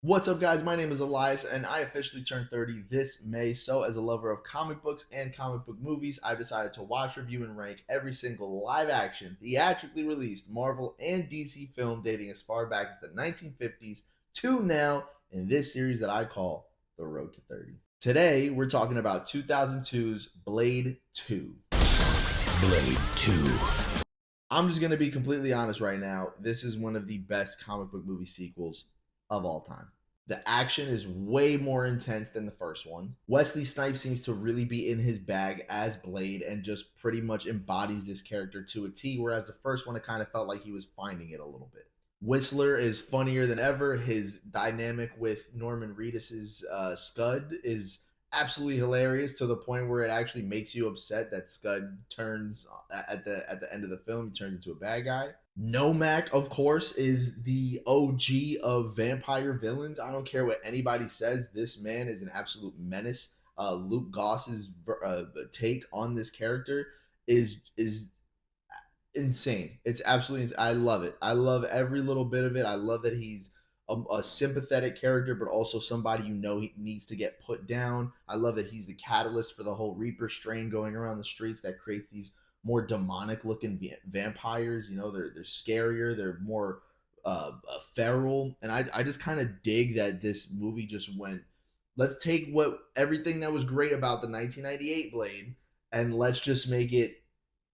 What's up, guys? My name is Elias, and I officially turned 30 this May. So, as a lover of comic books and comic book movies, I've decided to watch, review, and rank every single live action, theatrically released Marvel and DC film dating as far back as the 1950s to now in this series that I call The Road to 30. Today, we're talking about 2002's Blade 2. Blade 2. I'm just going to be completely honest right now. This is one of the best comic book movie sequels of all time. The action is way more intense than the first one. Wesley Snipes seems to really be in his bag as Blade and just pretty much embodies this character to a T, whereas the first one, it kind of felt like he was finding it a little bit. Whistler is funnier than ever. His dynamic with Norman Reedus's Scud is absolutely hilarious to the point where it actually makes you upset that Scud turns at the end of the film, he turns into a bad guy. Nomak, of course, is the OG of vampire villains. I don't care what anybody says. This man is an absolute menace. Luke Goss's take on this character is insane. It's absolutely. I love it. I love every little bit of it. I love that he's a sympathetic character, but also somebody he needs to get put down. I love that he's the catalyst for the whole Reaper strain going around the streets that creates these more demonic looking vampires. They're scarier. They're more feral, and I just kind of dig that this movie just went. Let's take what everything that was great about the 1998 Blade, and let's just make it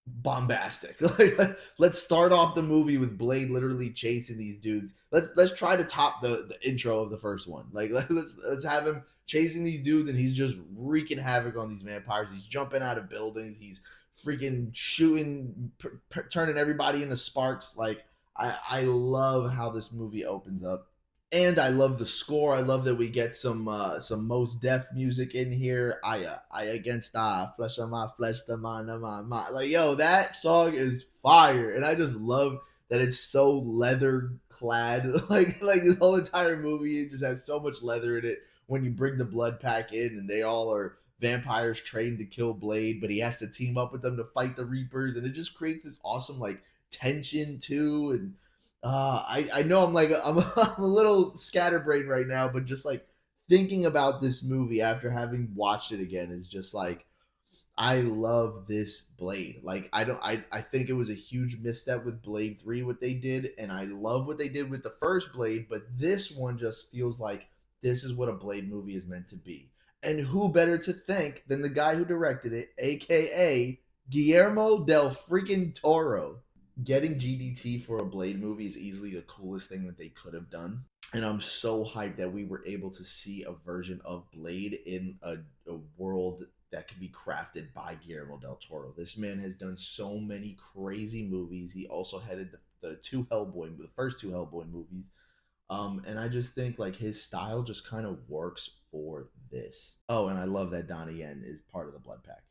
bombastic. Like, let's start off the movie with Blade literally chasing these dudes. Let's try to top the intro of the first one. Like, let's have him chasing these dudes and he's just wreaking havoc on these vampires. He's jumping out of buildings. He's freaking shooting, turning everybody into sparks. Like, I love how this movie opens up, and I love the score. I love that we get some Most Def music in here. I against flesh of my flesh, the mind of my mind. Like, yo, that song is fire, and I just love that it's so leather clad. Like this whole entire movie, it just has so much leather in it. When you bring the blood pack in, and they all are vampires trained to kill Blade, but he has to team up with them to fight the Reapers, and it just creates this awesome like tension too. And I know I'm a little scatterbrained right now, but just like thinking about this movie after having watched it again is just like I love this Blade. Like I think it was a huge misstep with Blade 3 what they did, and I love what they did with the first Blade, but this one just feels like this is what a Blade movie is meant to be. And who better to thank than the guy who directed it, aka Guillermo del freaking Toro. Getting GDT for a Blade movie is easily the coolest thing that they could have done. And I'm so hyped that we were able to see a version of Blade in a world that can be crafted by Guillermo del Toro. This man has done so many crazy movies. He also headed the first two Hellboy movies. And I just think like his style just kind of works for this. Oh, and I love that Donnie Yen is part of the Blood Pack.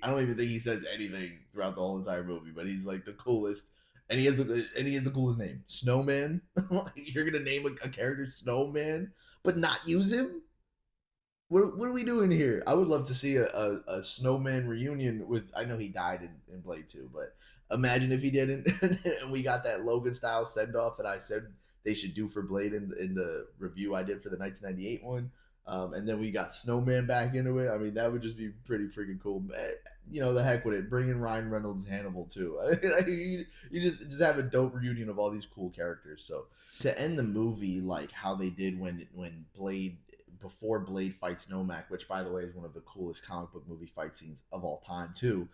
I don't even think he says anything throughout the whole entire movie, but he's like the coolest, and he has the coolest name, Snowman. You're gonna name a character Snowman, but not use him? What are we doing here? I would love to see a Snowman reunion with. I know he died in Blade 2, but imagine if he didn't, and we got that Logan style send off that I said they should do for Blade in the review I did for the 1998 one. And then we got Snowman back into it. I mean, that would just be pretty freaking cool. The heck with it. Bring in Ryan Reynolds Hannibal too. You just have a dope reunion of all these cool characters. So to end the movie like how they did when Blade before Blade fights Nomak, which by the way is one of the coolest comic book movie fight scenes of all time too.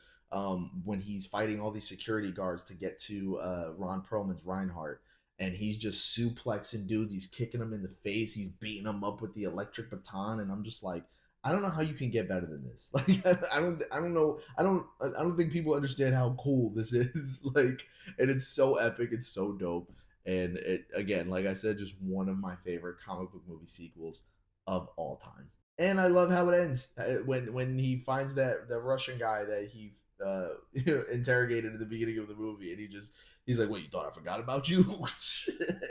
When he's fighting all these security guards to get to Ron Perlman's Reinhardt, and he's just suplexing dudes, he's kicking them in the face, he's beating them up with the electric baton, and I'm just like, I don't know how you can get better than this. Like, I don't know, I don't think people understand how cool this is. Like, and it's so epic, it's so dope, and it again, like I said, just one of my favorite comic book movie sequels of all time. And I love how it ends when he finds that the Russian guy that he interrogated at the beginning of the movie, and he's like, "What, you thought I forgot about you?"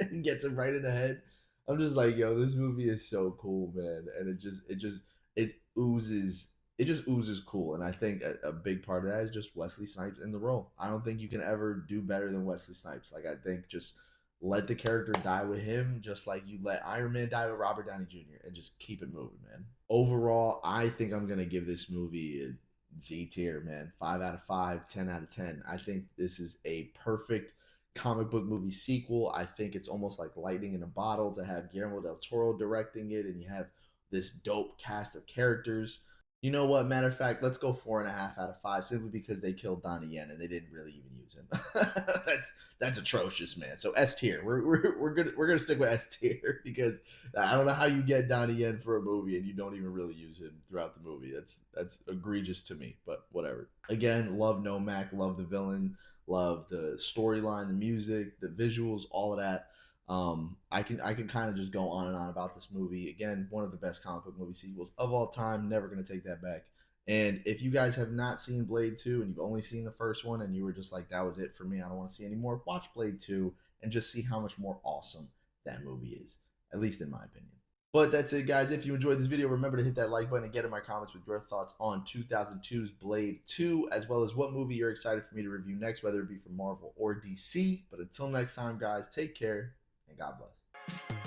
And gets him right in the head. I'm just like, yo, this movie is so cool, man, and it oozes. It just oozes cool, and I think a big part of that is just Wesley Snipes in the role. I don't think you can ever do better than Wesley Snipes. Like, I think just Let the character die with him, just like you let Iron Man die with Robert Downey Jr., and just keep it moving, man. Overall, I think I'm gonna give this movie a Z tier, man. 5 out of 5, 10 out of 10. I think this is a perfect comic book movie sequel. I think it's almost like lightning in a bottle to have Guillermo del Toro directing it, and you have this dope cast of characters. You know what? Matter of fact, let's go 4.5 out of 5, simply because they killed Donnie Yen and they didn't really even use him. That's atrocious, man. So S tier. We're gonna stick with S tier because I don't know how you get Donnie Yen for a movie and you don't even really use him throughout the movie. That's egregious to me, but whatever. Again, love Nomak, love the villain, love the storyline, the music, the visuals, all of that. I can kind of just go on and on about this movie. Again, one of the best comic book movie sequels of all time. Never gonna take that back. And if you guys have not seen Blade 2 and you've only seen the first one and you were just like, that was it for me, I don't want to see any more, watch Blade 2 and just see how much more awesome that movie is, at least in my opinion. But that's it, guys. If you enjoyed this video, remember to hit that like button and get in my comments with your thoughts on 2002's Blade 2, as well as what movie you're excited for me to review next, whether it be from Marvel or DC. But until next time, guys, take care and God bless.